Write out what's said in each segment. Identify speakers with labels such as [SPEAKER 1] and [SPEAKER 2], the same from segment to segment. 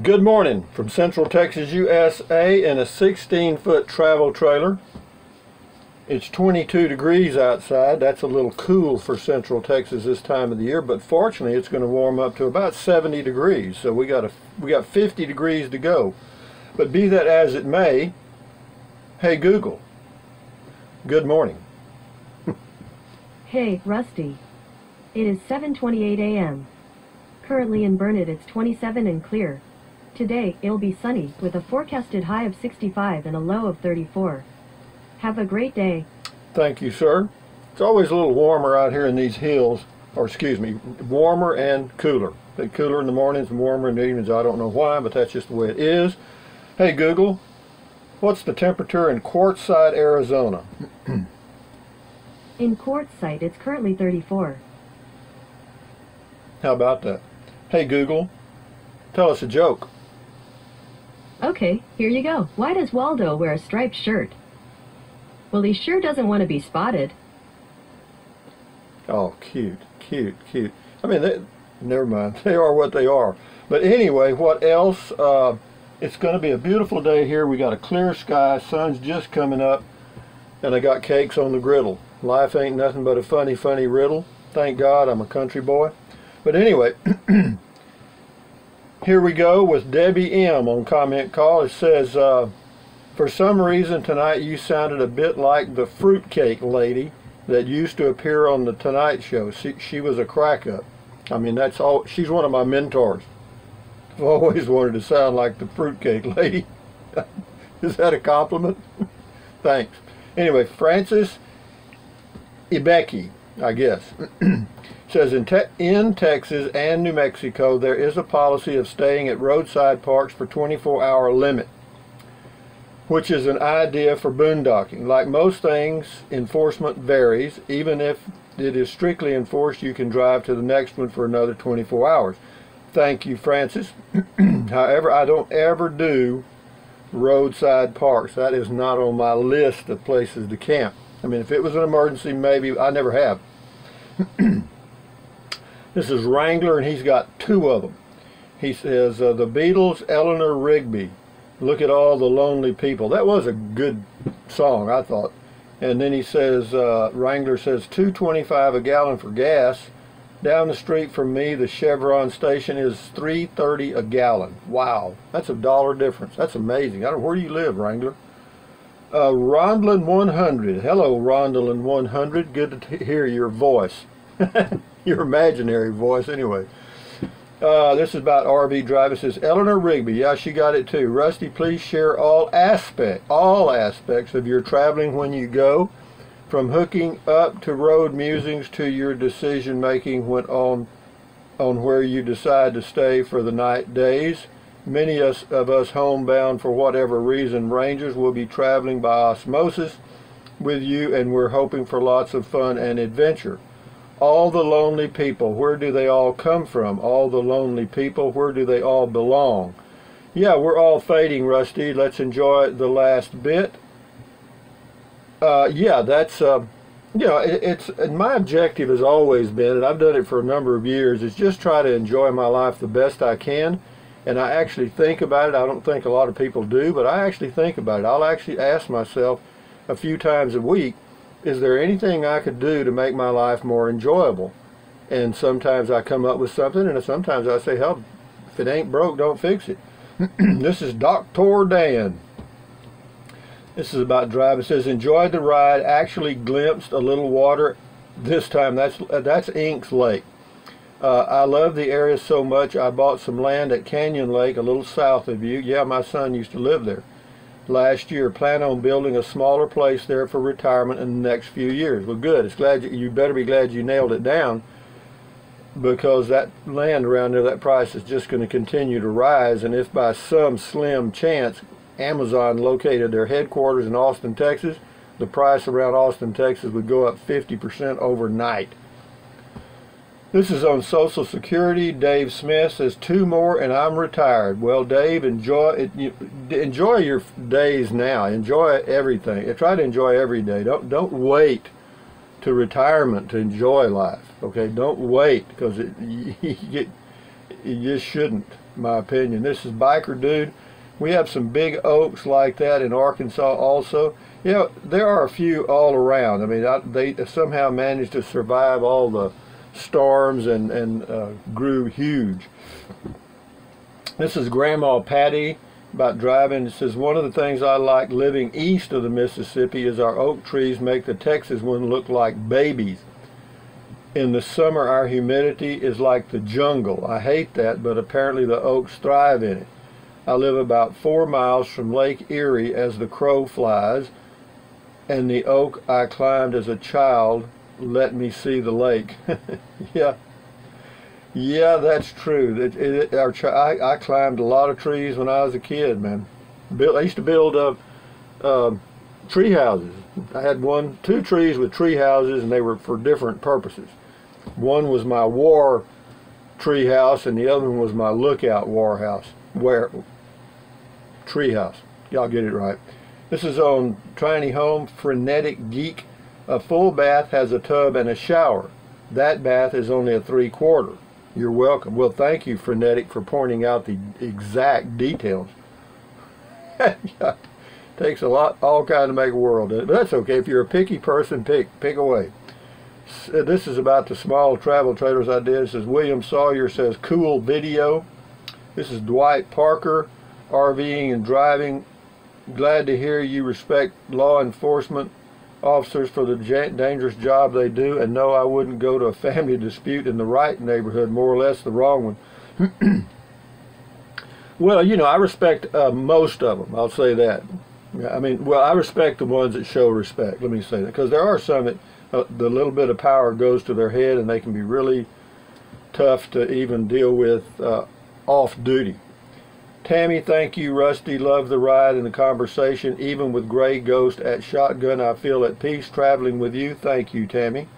[SPEAKER 1] Good morning from Central Texas, USA in a 16-foot travel trailer. It's 22 degrees outside. That's a little cool for Central Texas this time of the year, but fortunately it's going to warm up to about 70 degrees. So we got 50 degrees to go. But be that as it may, hey Google, good morning.
[SPEAKER 2] Hey, Rusty. It is 7:28 a.m. Currently in Burnet it's 27 and clear. Today, it'll be sunny, with a forecasted high of 65 and a low of 34. Have a great day.
[SPEAKER 1] Thank you, sir. It's always a little warmer out here in these hills, or excuse me, warmer and cooler. Cooler in the mornings and warmer in the evenings. I don't know why, but that's just the way it is. Hey Google, what's the temperature in Quartzsite, Arizona?
[SPEAKER 2] In Quartzsite it's currently 34.
[SPEAKER 1] How about that? Hey Google, tell us a joke.
[SPEAKER 2] Okay, here you go. Why does Waldo wear a striped shirt? Well, he sure doesn't want to be spotted.
[SPEAKER 1] Oh, cute, cute, cute. I mean, never mind. They are what they are. But anyway, what else? It's going to be a beautiful day here. We got a clear sky. Sun's just coming up. And I got cakes on the griddle. Life ain't nothing but a funny, funny riddle. Thank God I'm a country boy. But anyway, here we go with Debbie M. on comment call. It says, for some reason tonight you sounded a bit like the fruitcake lady that used to appear on the Tonight Show. She was a crack up. I mean, that's all. She's one of my mentors. I've always wanted to sound like the fruitcake lady. Is that a compliment? Thanks. Anyway, Francis Ibeki, I guess, says in Texas and New Mexico there is a policy of staying at roadside parks for 24-hour limit, which is an idea for boondocking. Like most things, enforcement varies. Even if it is strictly enforced, you can drive to the next one for another 24 hours. Thank you, Francis. However, I don't ever do roadside parks. That is not on my list of places to camp. I mean, if it was an emergency, maybe. I never have. This is Wrangler, and he's got two of them. He says, the Beatles, Eleanor Rigby. Look at all the lonely people. That was a good song, I thought. And then he says, Wrangler says, $2.25 a gallon for gas. Down the street from me, the Chevron station is $3.30 a gallon. Wow, that's $1 difference. That's amazing. I don't know, where do you live, Wrangler? Rondlin 100. Hello, Rondlin 100. Good to hear your voice. Your imaginary voice, anyway. This is about RV drive. It says, Eleanor Rigby. Yeah, she got it too. Rusty, please share all aspects of your traveling when you go, from hooking up to road musings to your decision making when on where you decide to stay for the night days. Many of us homebound for whatever reason rangers will be traveling by osmosis with you, and we're hoping for lots of fun and adventure. All the lonely people, where do they all come from? All the lonely people, where do they all belong? Yeah, we're all fading, Rusty. Let's enjoy the last bit. Yeah, that's, you know, and my objective has always been, and I've done it for a number of years, is just try to enjoy my life the best I can. And I actually think about it. I don't think a lot of people do, but I actually think about it. I'll actually ask myself a few times a week, is there anything I could do to make my life more enjoyable? And sometimes I come up with something, and sometimes I say, hell, if it ain't broke, don't fix it. This is Dr. Dan. This is about driving. It says, enjoyed the ride, actually glimpsed a little water this time. That's Inks Lake. I love the area so much, I bought some land at Canyon Lake, a little south of you. Yeah, my son used to live there. Last year, plan on building a smaller place there for retirement in the next few years. Well, good. It's glad you better be glad you nailed it down, because that land around there, that price is just going to continue to rise. And if by some slim chance Amazon located their headquarters in Austin, Texas, the price around Austin, Texas would go up 50% overnight. This is on Social Security. Dave Smith says, 2 more and I'm retired. Well, Dave, enjoy it. Enjoy your days now. Enjoy everything. Try to enjoy every day. Don't wait to retirement to enjoy life. Okay, don't wait, because you just shouldn't. my opinion. This is Biker Dude. We have some big oaks like that in Arkansas also. You know, there are a few all around. I mean, they somehow managed to survive all the storms and grew huge. This is Grandma Patty about driving. It says, one of the things I like living east of the Mississippi is our oak trees make the Texas one look like babies. In the summer, our humidity is like the jungle. I hate that, but apparently the oaks thrive in it. I live about 4 miles from Lake Erie as the crow flies, and the oak I climbed as a child let me see the lake. Yeah, that's true. I climbed a lot of trees when I was a kid, man. I used to build tree houses. I had 2 trees with tree houses, and they were for different purposes. One was my war tree house, and the other one was my lookout tree house. Y'all get it right. This is on Tiny Home Frenetic Geek. A full bath has a tub and a shower. That bath is only a 3/4. You're welcome. Well, thank you, Frenetic, for pointing out the exact details. Takes a lot, all kind to make a world. But that's okay. If you're a picky person, pick away. This is about the small travel trailers I did. It says William Sawyer says cool video. This is Dwight Parker, RVing and driving. Glad to hear you respect law enforcement officers for the dangerous job they do, and no, I wouldn't go to a family dispute in the right neighborhood, more or less the wrong one. Well, you know, I respect most of them, I'll say that. I mean, well, I respect the ones that show respect, let me say that, because there are some that the little bit of power goes to their head and they can be really tough to even deal with off duty. Tammy, thank you. Rusty, love the ride and the conversation. Even with Gray Ghost at Shotgun, I feel at peace traveling with you. Thank you, Tammy.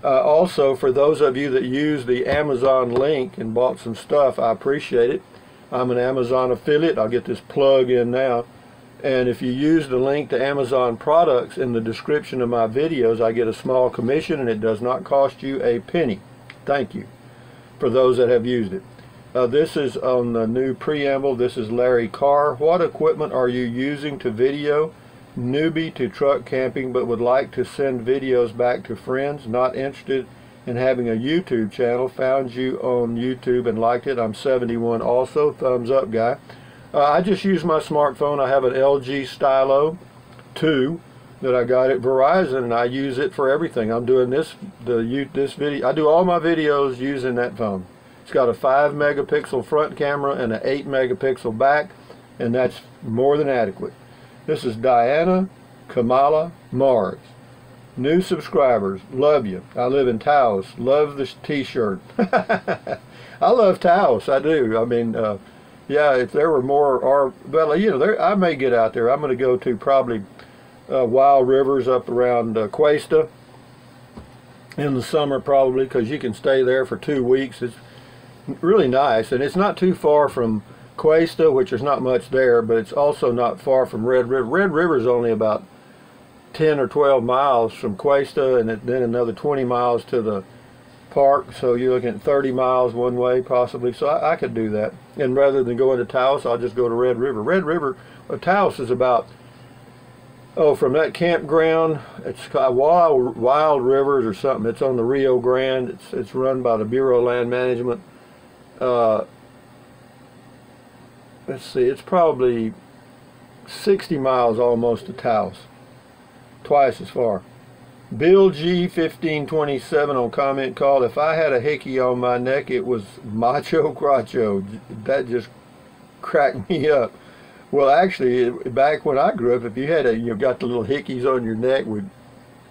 [SPEAKER 1] Also, for those of you that use the Amazon link and bought some stuff, I appreciate it. I'm an Amazon affiliate. I'll get this plug in now. And if you use the link to Amazon products in the description of my videos, I get a small commission, and it does not cost you a penny. Thank you for those that have used it. This is on the new preamble. This is Larry Carr. What equipment are you using to video? Newbie to truck camping, but would like to send videos back to friends. Not interested in having a YouTube channel. Found you on YouTube and liked it. I'm 71 also. Thumbs up, guy. I just use my smartphone. I have an LG Stylo 2 that I got at Verizon, and I use it for everything. I'm doing this video. I do all my videos using that phone. It's got a 5 megapixel front camera and an 8 megapixel back, and that's more than adequate. This is Diana Kamala Mars. New subscribers, love you. I live in Taos. Love this t-shirt. I love Taos, I do. I mean, yeah, if there were more, well, you know, I may get out there. I'm going to go to probably Wild Rivers up around Cuesta in the summer probably, because you can stay there for 2 weeks. It's really nice, and it's not too far from Cuesta, which there's not much there, but it's also not far from Red River. Red River is only about 10 or 12 miles from Cuesta, and then another 20 miles to the park, so you're looking at 30 miles one way possibly. So I could do that, and rather than going to Taos, I'll just go to Red River. Taos is about, from that campground, it's called Wild Rivers or something. It's on the Rio Grande. It's run by the Bureau of Land Management. Let's see, it's probably 60 miles almost to Taos. Twice as far. Bill G 1527 on comment called, if I had a hickey on my neck, it was macho gracho. That just cracked me up. Well, actually, back when I grew up, if you had got the little hickeys on your neck,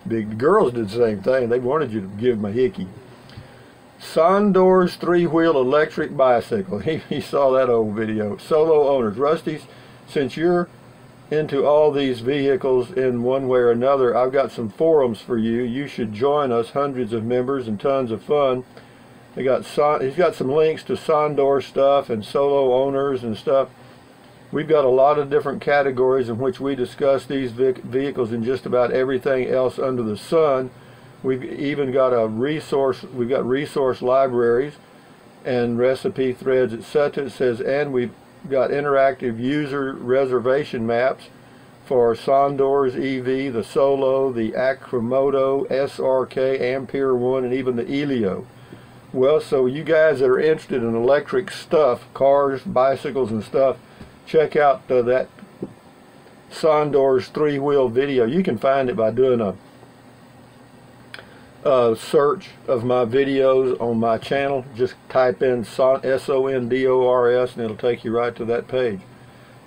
[SPEAKER 1] the girls did the same thing. They wanted you to give them a hickey. Sondor's 3-wheel electric bicycle. He saw that old video. Solo owners. Rusty, since you're into all these vehicles in one way or another, I've got some forums for you. You should join us. Hundreds of members and tons of fun. He's got some links to Sondor stuff and solo owners and stuff. We've got a lot of different categories in which we discuss these vehicles and just about everything else under the sun. We've even got resource libraries and recipe threads, etc. It says, and we've got interactive user reservation maps for Sondors EV, the Solo, the Acromoto, SRK, Ampere 1, and even the Elio. Well, so you guys that are interested in electric stuff, cars, bicycles, and stuff, check out that Sondors 3-wheel video. You can find it by doing a search of my videos on my channel. Just type in SONDORS and it'll take you right to that page.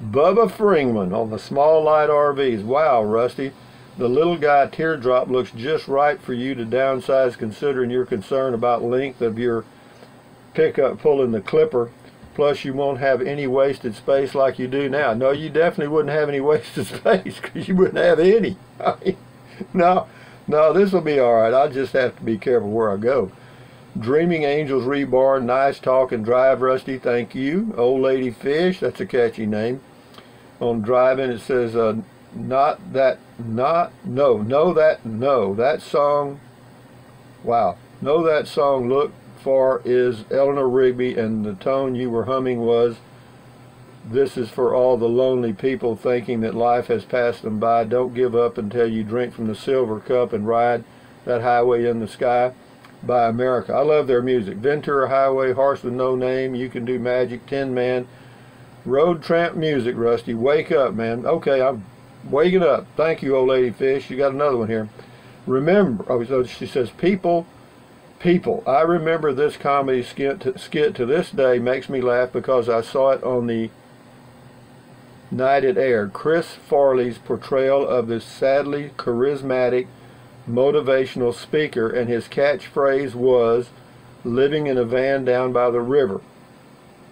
[SPEAKER 1] Bubba Fringman on the small light RVs. Wow, Rusty, the little guy teardrop looks just right for you to downsize, considering your concern about length of your pickup pulling the clipper. Plus you won't have any wasted space like you do now. No, you definitely wouldn't have any wasted space, because you wouldn't have any. I mean, no, this will be all right. I just have to be careful where I go. Dreaming Angels Reborn, nice talk and drive, Rusty, thank you. Old Lady Fish, that's a catchy name. On driving, it says, that song, wow, know that song, look for is Eleanor Rigby, and the tone you were humming was, this is for all the lonely people thinking that life has passed them by. Don't give up until you drink from the silver cup and ride that highway in the sky by America. I love their music. Ventura Highway, Horse with No Name, You Can Do Magic, Tin Man, Road Tramp Music, Rusty. Wake up, man. Okay, I'm waking up. Thank you, Old Lady Fish. You got another one here. Remember, oh, so she says, people, I remember this comedy skit to this day. Makes me laugh because I saw it on the night it aired. Chris Farley's portrayal of this sadly charismatic motivational speaker, and his catchphrase was, living in a van down by the river.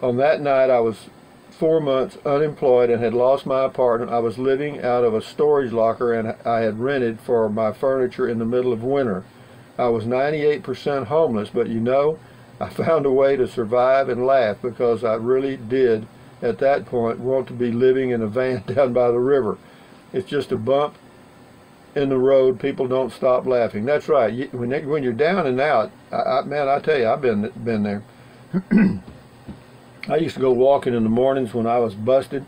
[SPEAKER 1] On that night, I was 4 months unemployed and had lost my apartment. I was living out of a storage locker, and I had rented for my furniture in the middle of winter. I was 98% homeless, but you know, I found a way to survive and laugh, because I really did at that point want to be living in a van down by the river. It's just a bump in the road. People don't stop laughing. That's right. When you're down and out, man, I tell you, I've been there. I used to go walking in the mornings when I was busted,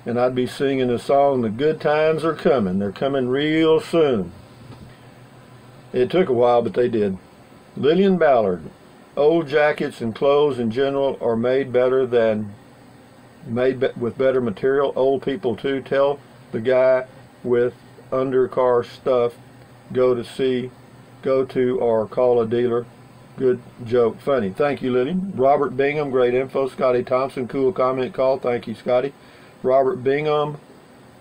[SPEAKER 1] and I'd be singing the song, the good times are coming. They're coming real soon. It took a while, but they did. Lillian Ballard, old jackets and clothes in general are made with better material. Old people too. Tell the guy with undercar stuff, go to or call a dealer. Good joke, funny. Thank you, Lillian. Robert Bingham, great info. Scotty Thompson, cool comment call. Thank you, Scotty. Robert Bingham,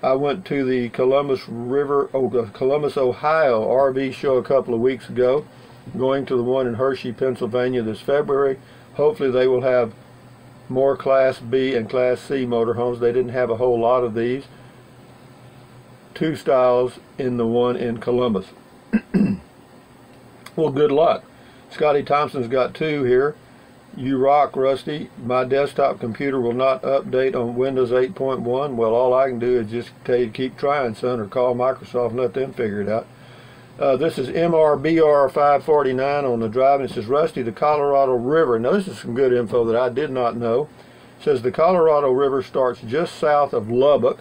[SPEAKER 1] I went to the Columbus, Ohio RV show a couple of weeks ago. Going to the one in Hershey, Pennsylvania this February. Hopefully they will have more Class B and Class C motorhomes. They didn't have a whole lot of these. 2 styles in the one in Columbus. Well, good luck. Scotty Thompson's got 2 here. You rock, Rusty. My desktop computer will not update on Windows 8.1. Well, all I can do is just tell you, keep trying, son, or call Microsoft and let them figure it out. This is MRBR 549 on the drive, and it says, Rusty, the Colorado River. Now, this is some good info that I did not know. It says the Colorado River starts just south of Lubbock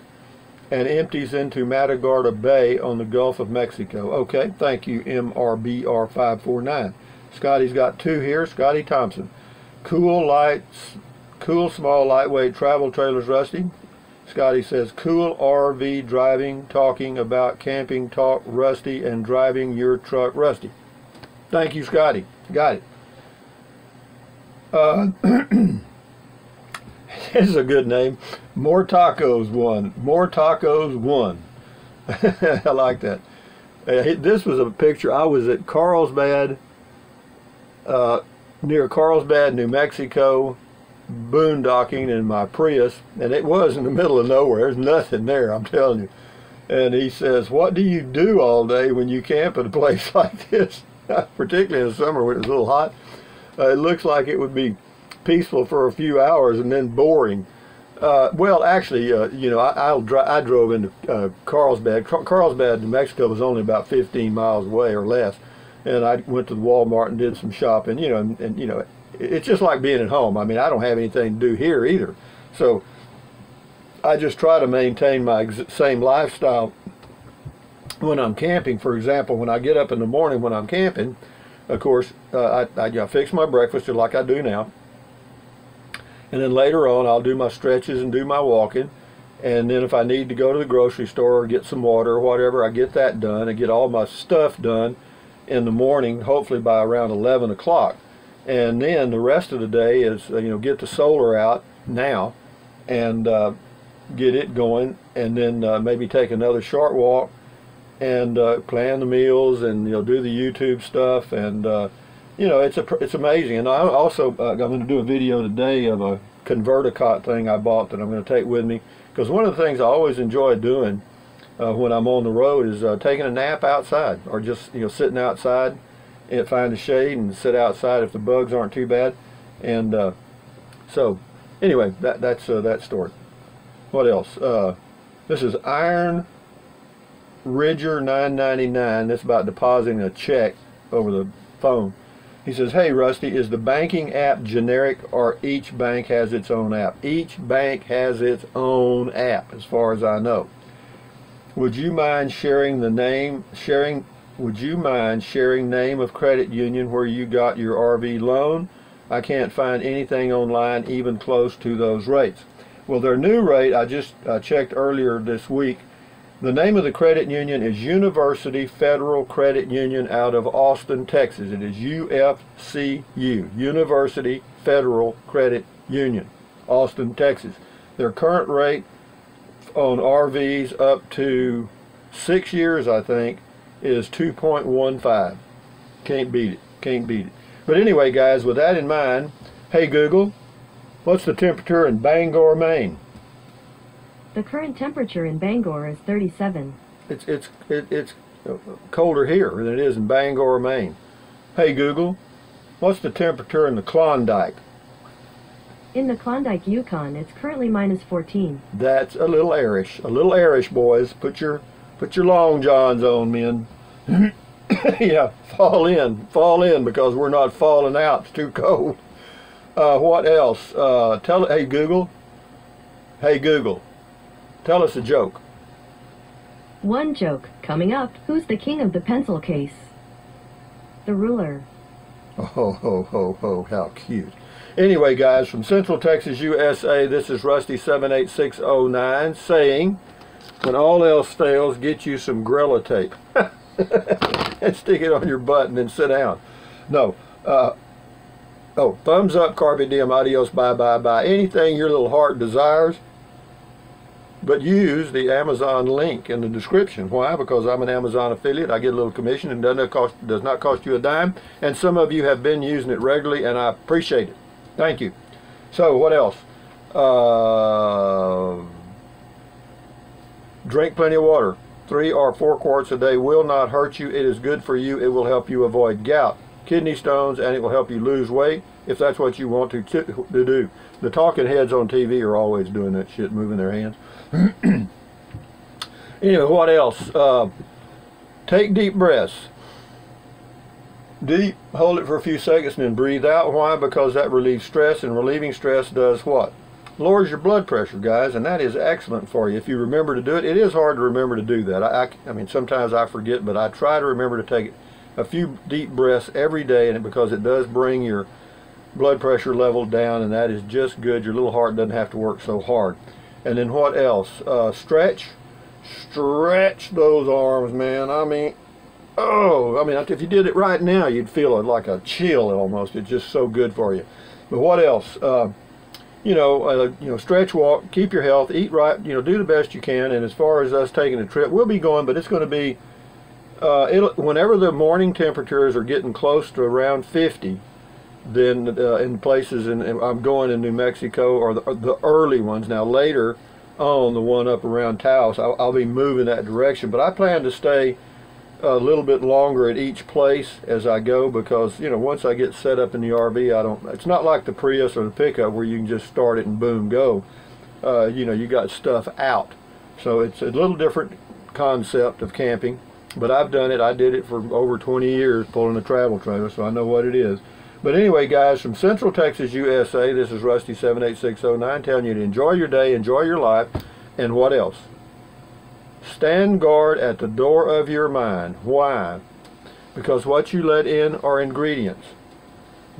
[SPEAKER 1] and empties into Matagorda Bay on the Gulf of Mexico. Okay, thank you, MRBR 549. Scotty's got 2 here. Scotty Thompson. Cool small lightweight travel trailers, Rusty. Scotty says, cool RV driving, talking about camping talk, Rusty, and driving your truck, Rusty. Thank you, Scotty. Got it. This is a good name. More Tacos One. More Tacos One. I like that. This was a picture. I was at Carlsbad, near Carlsbad, New Mexico, boondocking in my Prius, and it was in the middle of nowhere. There's nothing there, I'm telling you. And he says, what do you do all day when you camp at a place like this? Particularly in the summer when it's a little hot. It looks like it would be peaceful for a few hours and then boring. Well, actually, you know, I drove into Carlsbad. Carlsbad, New Mexico was only about 15 miles away or less. And I went to the Walmart and did some shopping, you know, and you know, it's just like being at home. I mean, I don't have anything to do here either. So I just try to maintain my same lifestyle when I'm camping. For example, when I get up in the morning when I'm camping, of course, I fix my breakfast just like I do now. And then later on, I'll do my stretches and do my walking. And then if I need to go to the grocery store or get some water or whatever, I get that done. I get all my stuff done in the morning, hopefully by around 11 o'clock. And then the rest of the day is, get the solar out now and get it going. And then maybe take another short walk and plan the meals and, do the YouTube stuff. And, it's amazing. And I also, I'm going to do a video today of a ConvertiCot thing I bought that I'm going to take with me. Because one of the things I always enjoy doing when I'm on the road is taking a nap outside, or just sitting outside and find a shade and sit outside if the bugs aren't too bad. And so anyway, that's that story. What else? This is Iron Ridger 999. This is about depositing a check over the phone. He says, "Hey Rusty, is the banking app generic, or each bank has its own app?" Each bank has its own app, as far as I know. Would you mind sharing name of credit union where you got your RV loan? I can't find anything online even close to those rates. Well, their new rate, I just checked earlier this week. The name of the credit union is University Federal Credit Union out of Austin, Texas. It is UFCU, University Federal Credit Union, Austin, Texas. Their current rate on RVs up to 6 years, I think, is 2.15. Can't beat it. Can't beat it. But anyway, guys, with that in mind, hey Google, what's the temperature in Bangor, Maine?
[SPEAKER 2] The current temperature in Bangor is 37.
[SPEAKER 1] It's colder here than it is in Bangor, Maine. Hey Google, what's the temperature in the Klondike?
[SPEAKER 2] In the Klondike, Yukon, it's currently -14.
[SPEAKER 1] That's a little airish, boys. Put your long johns on, men. Yeah, fall in, because we're not falling out. It's too cold. What else? Hey Google, tell us a joke.
[SPEAKER 2] One joke coming up. Who's the king of the pencil case? The ruler.
[SPEAKER 1] Oh, ho, ho, ho, how cute. Anyway, guys, from Central Texas, USA, this is Rusty78609 saying, when all else fails, get you some Gorilla Tape and stick it on your butt and then sit down. No. Thumbs up, carpe diem, adios, bye, bye, bye. Anything your little heart desires, but use the Amazon link in the description. Why? Because I'm an Amazon affiliate. I get a little commission, and does not cost you a dime. And some of you have been using it regularly, and I appreciate it. Thank you. So what else? Drink plenty of water. 3 or 4 quarts a day will not hurt you. It is good for you. It will help you avoid gout, kidney stones, and it will help you lose weight if that's what you want to do. The talking heads on TV are always doing that shit, moving their hands. Anyway, what else? Take deep breaths. Deep, hold it for a few seconds and then breathe out. Why? Because that relieves stress, and relieving stress does what? Lowers your blood pressure, guys, and that is excellent for you if you remember to do it. It is hard to remember to do that. I mean, sometimes I forget, but I try to remember to take a few deep breaths every day, and because it does bring your blood pressure level down, and that is just good. Your little heart doesn't have to work so hard. And then what else? Stretch those arms, man. I mean, if you did it right now, you'd feel like a chill almost. It's just so good for you. But what else? Stretch, walk, keep your health, eat right, do the best you can. And as far as us taking a trip, we'll be going, but it's going to be, whenever the morning temperatures are getting close to around 50, then in places, I'm going in New Mexico, or the early ones. Now later on, the one up around Taos, I'll be moving that direction. But I plan to stay a little bit longer at each place as I go, because once I get set up in the RV, it's not like the Prius or the pickup where you can just start it and boom, go. You got stuff out, so it's a little different concept of camping, but I've done it. I did it for over 20 years, pulling a travel trailer, so I know what it is. But anyway, guys, from Central Texas, USA, this is Rusty 78609 telling you to enjoy your day, enjoy your life, and what else? Stand guard at the door of your mind. Why? Because what you let in are ingredients.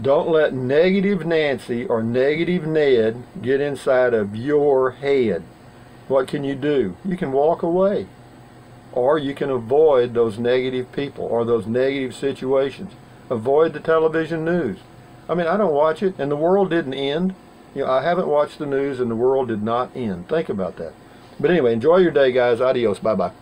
[SPEAKER 1] Don't let negative Nancy or negative Ned get inside of your head. What can you do? You can walk away. Or you can avoid those negative people or those negative situations. Avoid the television news. I mean, I don't watch it, and the world didn't end. You know, I haven't watched the news, and the world did not end. Think about that. But anyway, enjoy your day, guys. Adios. Bye-bye.